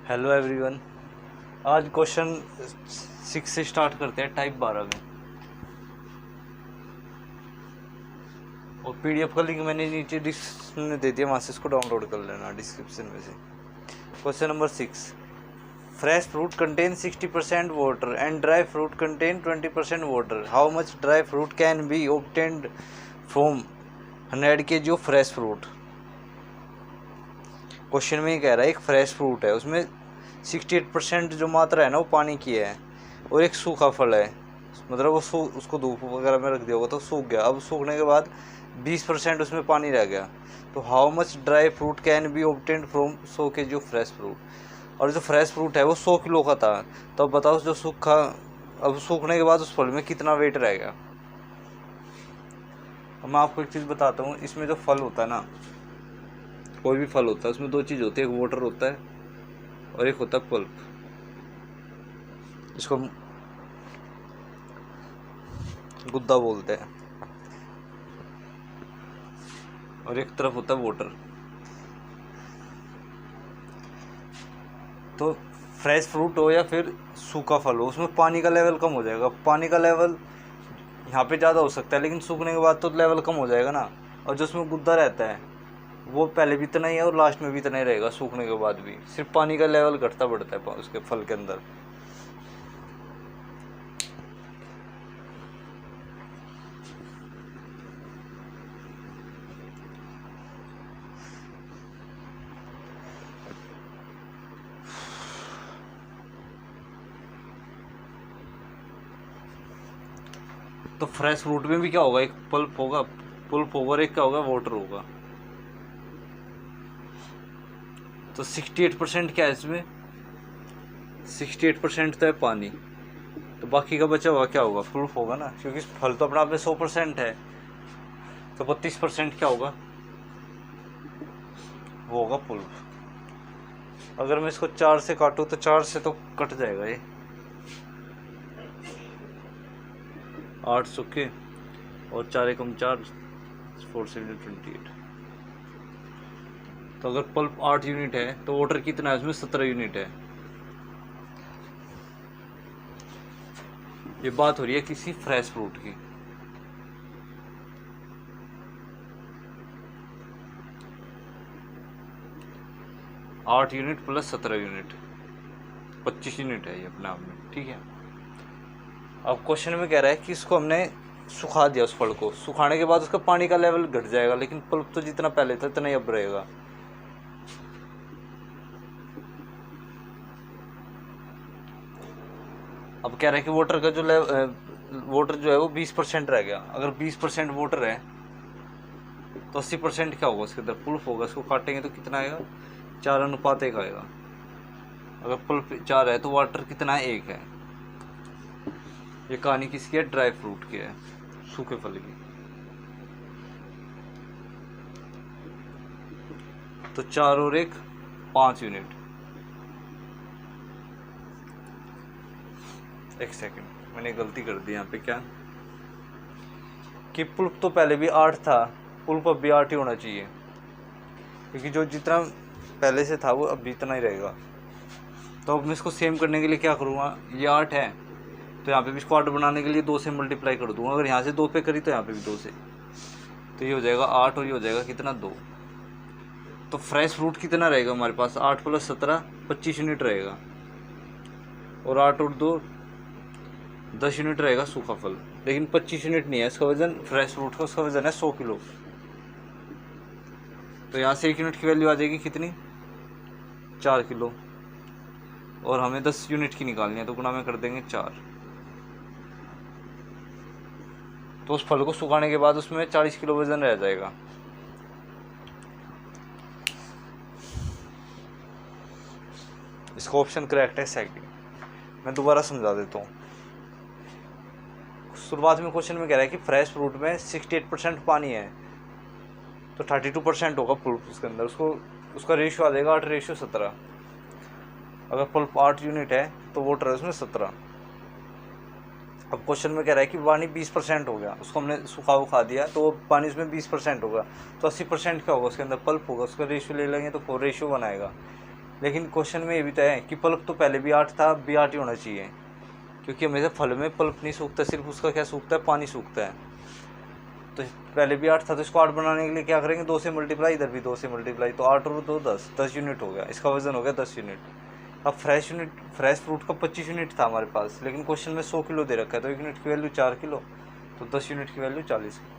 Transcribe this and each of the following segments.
Hello everyone. आज question 6 से start करते हैं टाइप 12 में। और पीडीएफ का लिंक मैंने नीचे डिस्क्रिप्शन में दे दिया, वहाँ से इसको डाउनलोड कर लेना डिस्क्रिप्शन में से। Question number 6, fresh fruit contain 60% water and dry fruit contain 20% water. How much dry fruit can be obtained from 100 kg of fresh fruit. Question में ये कह रहा है एक फ्रेश फ्रूट है, उसमें 68% जो मात्रा है ना वो पानी की है, और एक सूखा फल है, मतलब वो उसको धूप वगैरह में रख दिया होगा तो सूख गया। अब सूखने के बाद 20% उसमें पानी रह गया। तो how much dry fruit can be obtained from 100 kg of fresh fruit. और जो फ्रेश फ्रूट है वो 100 किलो का था, तो अब बताओ जो सूखा, अब सूखने के बाद उस फल में कितना वेट रह गया। अब मैं आपको एक चीज़ बताता हूँ, इसमें जो फल होता है ना, कोई भी फल होता है उसमें दो चीज़ होती है, एक वाटर होता है और एक होता है पल्प। इसको गुद्दा बोलते हैं, और एक तरफ होता है वाटर। तो फ्रेश फ्रूट हो या फिर सूखा फल हो, उसमें पानी का लेवल कम हो जाएगा। पानी का लेवल यहाँ पे ज़्यादा हो सकता है, लेकिन सूखने के बाद तो लेवल कम हो जाएगा ना। और जो उसमें गुद्दा रहता है वो पहले भी इतना ही है और लास्ट में भी इतना ही रहेगा, सूखने के बाद भी सिर्फ पानी का लेवल घटता बढ़ता है उसके फल के अंदर। तो फ्रेश फ्रूट में भी क्या होगा, एक पल्प होगा, पल्प ओवर एक क्या होगा, वाटर होगा। तो 68% क्या है इसमें, 68% तो है पानी, तो बाकी का बचा हुआ क्या होगा, प्रूफ होगा ना, क्योंकि फल तो अपना आप में 100% है। तो 32% क्या होगा, वो होगा पुल्प। अगर मैं इसको 4 से काटूँ तो 4 से तो कट जाएगा ये, 8 सूखे और 4 एकम 4, 4 से 28। तो अगर पल्प 8 यूनिट है तो वाटर कितना है उसमें, 17 यूनिट है। ये बात हो रही है किसी फ्रेश फ्रूट की। आठ यूनिट प्लस 17 यूनिट, 25 यूनिट है ये अपने आप में, ठीक है। अब क्वेश्चन में कह रहा है कि इसको हमने सुखा दिया, उस फल को सुखाने के बाद उसका पानी का लेवल घट जाएगा, लेकिन पल्प तो जितना पहले था इतना ही अब रहेगा। अब कह रहा है कि वाटर का जो वाटर जो है वो 20% रह गया। अगर 20% वाटर है तो 80% क्या होगा उसके अंदर, पल्प होगा। इसको काटेंगे तो कितना आएगा, 4:1 आएगा। अगर पल्प 4 है तो वाटर कितना है, 1 है। ये कहानी किसकी है, ड्राई फ्रूट की है, सूखे फल की। तो 4 और 1 5 यूनिट। एक सेकंड, मैंने गलती कर दी यहाँ पे, क्या कि पुल्प तो पहले भी 8 था, पुल्प अब भी 8 ही होना चाहिए, क्योंकि जो जितना पहले से था वो अब भी इतना ही रहेगा। तो अब मैं इसको सेम करने के लिए क्या करूँगा, ये 8 है तो यहाँ पे भी इसको 8 बनाने के लिए 2 से मल्टीप्लाई कर दूँगा। अगर यहाँ से 2 पे करी तो यहाँ पे भी 2 से, तो ये हो जाएगा 8 और ये हो जाएगा कितना, 2। तो फ्रेश फ्रूट कितना रहेगा हमारे पास, 8 + 17 25 यूनिट रहेगा, और 8 और 2 10 यूनिट रहेगा सूखा फल। लेकिन 25 यूनिट नहीं है इसका वजन, फ्रेश फ्रूट का उसका वजन है 100 किलो। तो यहाँ से 1 यूनिट की वैल्यू आ जाएगी कितनी, 4 किलो, और हमें 10 यूनिट की निकालनी है तो गुणा में कर देंगे 4। तो उस फल को सुखाने के बाद उसमें 40 किलो वजन रह जाएगा। इसका ऑप्शन करेक्ट है सेकंड। मैं दोबारा समझा देता हूँ। शुरुआत में क्वेश्चन में कह रहा है कि फ्रेश फ्रूट में 68% पानी है, तो 32% होगा पल्प उसके अंदर। उसका रेशियो आ जाएगा 8:17। अगर पल्प 8 यूनिट है तो वाटर है उसमें 17। अब क्वेश्चन में कह रहा है कि पानी 20% हो गया, उसको हमने सुखा दिया तो पानी उसमें 20% होगा, तो 80% क्या होगा उसके अंदर, पल्प होगा। उसका रेशियो ले लेंगे तो 4:1 आएगा। लेकिन क्वेश्चन में ये भी तो है कि पल्प तो पहले भी 8 था, अब भी 8 ही होना चाहिए, क्योंकि हमेशा फल में पल्प नहीं सूखता, सिर्फ उसका क्या सूखता है, पानी सूखता है। तो पहले भी 8 था, तो इसको 8 बनाने के लिए क्या करेंगे, 2 से मल्टीप्लाई, इधर भी 2 से मल्टीप्लाई, तो 8 और 2 10 यूनिट हो गया, इसका वजन हो गया 10 यूनिट। अब फ्रेश फ्रूट का 25 यूनिट था हमारे पास, लेकिन क्वेश्चन में 100 किलो दे रखा है, तो 1 यूनिट की वैल्यू 4 किलो, तो 10 यूनिट की value 40 kilo.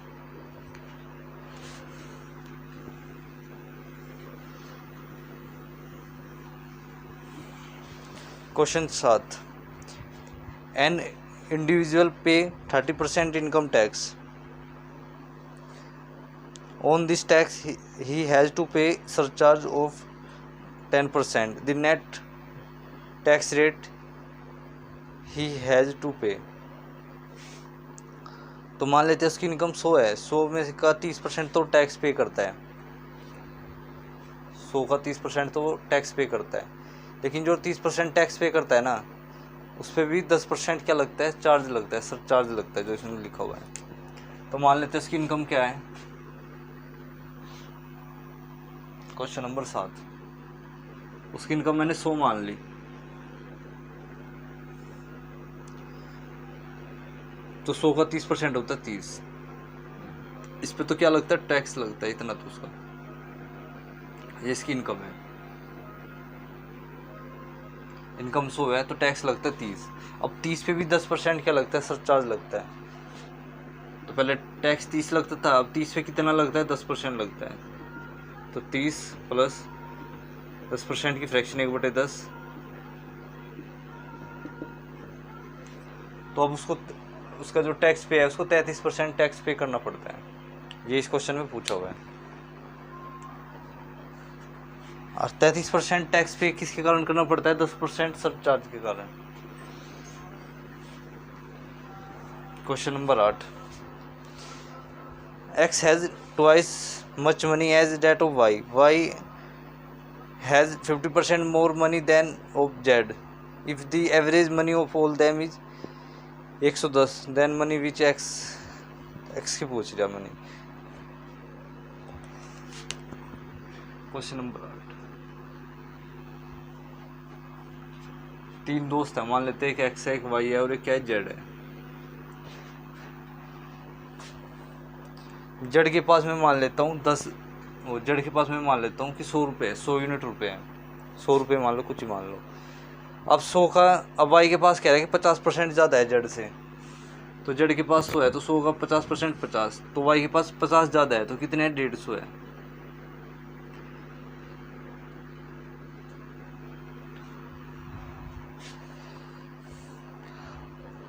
Question 7, an individual पे 30% income tax. On this tax, he has to pay surcharge of 10%. The net tax rate he has to pay. तो मान लेते हैं उसकी इनकम 100 है, 100 में का 30% तो टैक्स पे करता है, 100 का 30% तो टैक्स पे करता है, लेकिन जो 30% टैक्स पे करता है ना, उस पर भी 10% क्या लगता है, चार्ज लगता है, सरचार्ज लगता है, जो इसमें लिखा हुआ है। तो मान लेते हैं उसकी इनकम क्या है। क्वेश्चन नंबर 7, उसकी इनकम मैंने 100 मान ली, तो 100 का 30% होता है 30, इस पे तो क्या लगता है, टैक्स लगता है इतना, तो उसका ये इसकी इनकम है, इनकम 100 है तो टैक्स लगता है 30। अब 30 पे भी 10% क्या लगता है, सरचार्ज लगता है। तो पहले टैक्स 30 लगता था, अब 30 पे कितना लगता है, 10% लगता है, तो 30 प्लस 10% की फ्रैक्शन 1/10, तो अब उसका जो टैक्स पे है उसको 33% टैक्स पे करना पड़ता है, ये इस क्वेश्चन में पूछा हुआ है। और 33% टैक्स पे किसके कारण करना पड़ता है, 10% सरचार्ज के कारण। Question number 8, X has twice much money as that of Y. Y has 50% more money than of Z. If the average money of all them is 110, then money which X की पूछ रहा money. Question number 8, 3 दोस्त हैं, मान लेते हैं एक X है, एक Y है और एक क्या है, Z है। जड़ के पास मैं मान लेता हूँ 10, जड़ के पास मैं मान लेता हूँ कि 100 रुपये, 100 यूनिट रुपये हैं, 100 रुपये मान लो, कुछ ही मान लो। अब 100 का, अब वाई के पास कह रहा है कि 50% ज़्यादा है जड़ से, तो जड़ के पास 100 है, तो 100 का 50% 50, तो वाई के पास 50 ज़्यादा है, तो कितने है, 150 है।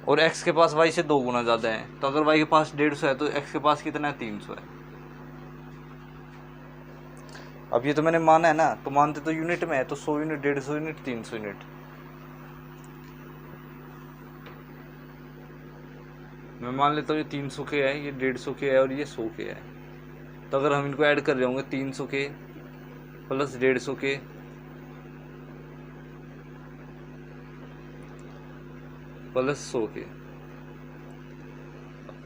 और x के पास y से 2 गुना ज़्यादा है, तो अगर y के पास 150 है तो x के पास कितना है, 300 है। अब ये तो मैंने माना है ना, तो मानते तो यूनिट में है, तो 100 यूनिट, 150 यूनिट, 300 यूनिट। मैं मान लेता हूँ ये 300 के है, ये 150 के है और ये 100 के है, तो अगर हम इनको ऐड कर रहे होंगे 300 के प्लस 150 के प्लस 100 के,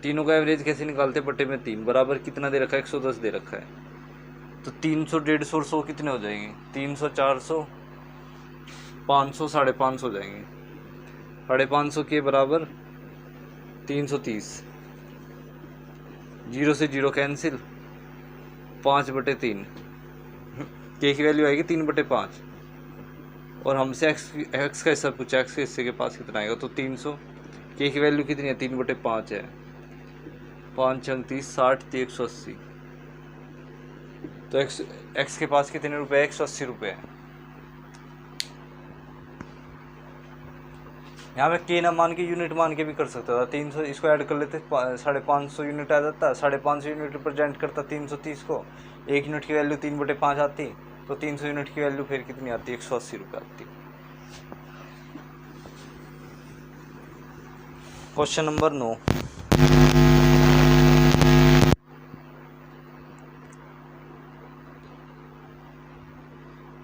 तीनों का एवरेज कैसे निकालते, बटे में 3, बराबर कितना दे रखा है, 110 दे रखा है, तो 300, 150 और 100 कितने हो जाएंगे, 300, 400, 500, 550 हो जाएंगे, 550 के बराबर 330, 0 से 0 कैंसिल, 5/3, के की वैल्यू आएगी 3/5, और हमसे एक्स का हिस्सा पूछा, एक्स के हिस्से के पास कितना आएगा, तो 300, के की वैल्यू कितनी है, 3/5 है, 5 × 30, 60, 180, तो एक्स के पास कितने रुपए है, 180 रुपये है। यहाँ पे के ना मान के यूनिट मान के भी कर सकता था, 300 इसको ऐड कर लेते, 550 यूनिट आ जाता, 550 यूनिट रिप्रेजेंट करता 330 को, 1 यूनिट की वैल्यू 3/5 आती, तो 300 यूनिट की वैल्यू फिर कितनी आती, 180 रुपये आती। Question number 9,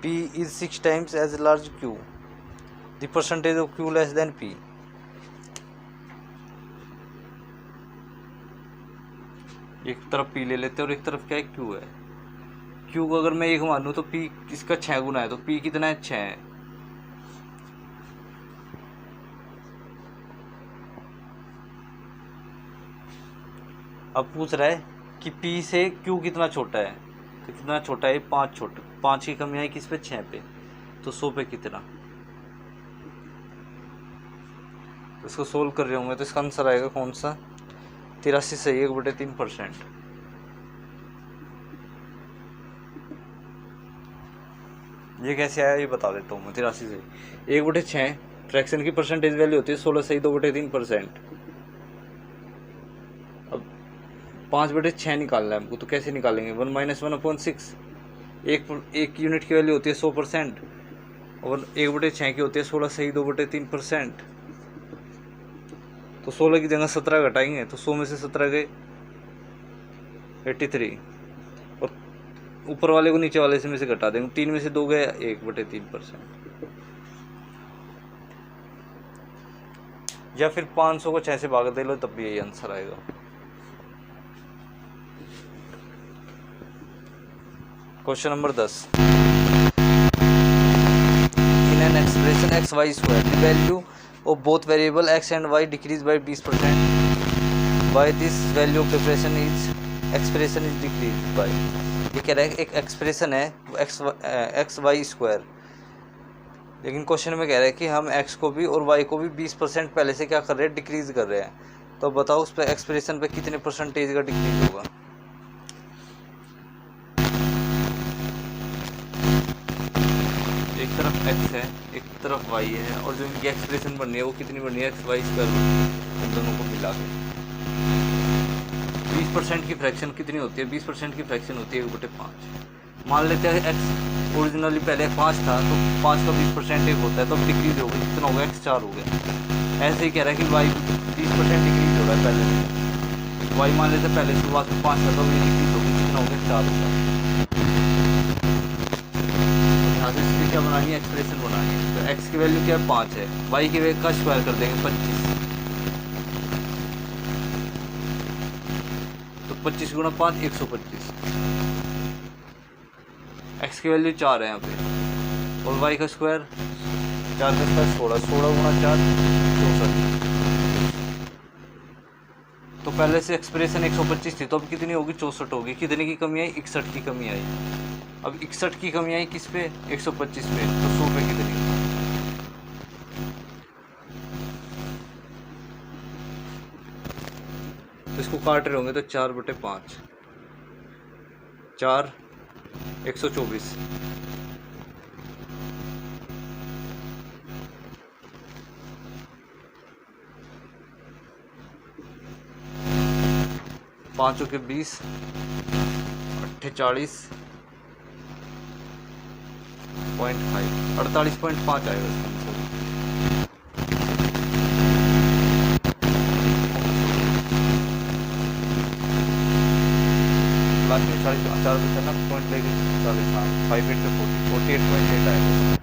P is 6 times as large Q. The percentage of Q less than P. एक तरफ P ले लेते हैं और एक तरफ क्या है, Q है। Q को अगर मैं 1 मानूँ तो P इसका 6 गुना है, तो P कितना है, 6 है। अब पूछ रहा है कि P से Q कितना छोटा है, तो कितना छोटा है, 5 छोटा, 5 की कमी आई किस पे, 6 पे, तो 100 पे कितना। तो इसको सोल्व कर रहे होंगे तो इसका आंसर आएगा कौन सा, 83 सही, 1/3%। ये कैसे आया ये बता देता हूँ मैं। 83 सही, 1/6 फ्रैक्शन की परसेंटेज वैल्यू होती है 16 सही 2/3%। अब 5/6 निकालना है हमको, तो कैसे निकालेंगे, 1 - 1/6। एक यूनिट की वैल्यू होती है 100% और 1/6 की होती है 16 सही 2/3%। तो 16 की जगह 17 घटाएंगे तो 100 में से 17 गए 83, और ऊपर वाले को नीचे वाले से में से घटा देंगे, 3 में से 2 गए 1/3%। या फिर 500 को 6 से भाग दे लो तब भी यही आंसर आएगा। Question number 10, in an expression xy², the value of both variable x and y decrease by 20%, by this value of expression is decreased by। ये कह रहा है एक एक्सप्रेशन है एक्स वाई स्क्वायर, लेकिन क्वेश्चन में कह रहा है कि हम x को भी और y को भी 20% पहले से क्या कर रहे हैं, डिक्रीज कर रहे हैं। तो बताओ उस पर एक्सप्रेशन पे कितने परसेंटेज का डिक्रीज होगा। एक तरफ x है एक तरफ y है, और जो इनकी एक्सप्रेशन बननी है वो कितनी बननी है, xy², इन दोनों को मिला के 20% की फ्रैक्शन कितनी होती है, 20% की फ्रैक्शन होती है 1/5। मान लेते हैं x ओरिजिनली पहले 5 था, तो 5 का 20% एक होता है, तो अब डिक्रीज हो गई, कितना हो गया, x4 हो गया। ऐसे ही कह रहा है कि y 20% डिक्रीज हो रहा है पहले से, y मान लेते पहले शुरुआत में 5 था, तो ये डिक्रीज हो गई, कितना हो गया, 4 होगा। यहाँ से इसकी क्या बनानी है, एक्सप्रेशन बनानी है। तो x की वैल्यू क्या है, 5 है, y की वैल्यू का स्क्वायर कर देंगे 25, तो 25 गुणा 5 125। x की वैल्यू 4 है यहाँ पे, और y का स्क्वायर 4 का स्क्वायर 16, 16 गुणा 4 64। तो पहले से एक्सप्रेशन 125 थी, तो अब कितनी होगी, 64 होगी। कितने की कमी आई, 61 की कमी आई। अब 61 की कमी आई किस पे, 125 पे, तो 100 पे कितनी। तो इसको काट रहे होंगे तो 4/5, 4 124, 5 के 20, 48.5, 48.5 आएगा इसका आंसर। लास्ट में 4 पॉइंट लेके 40, 5 8 48.8 आएगा।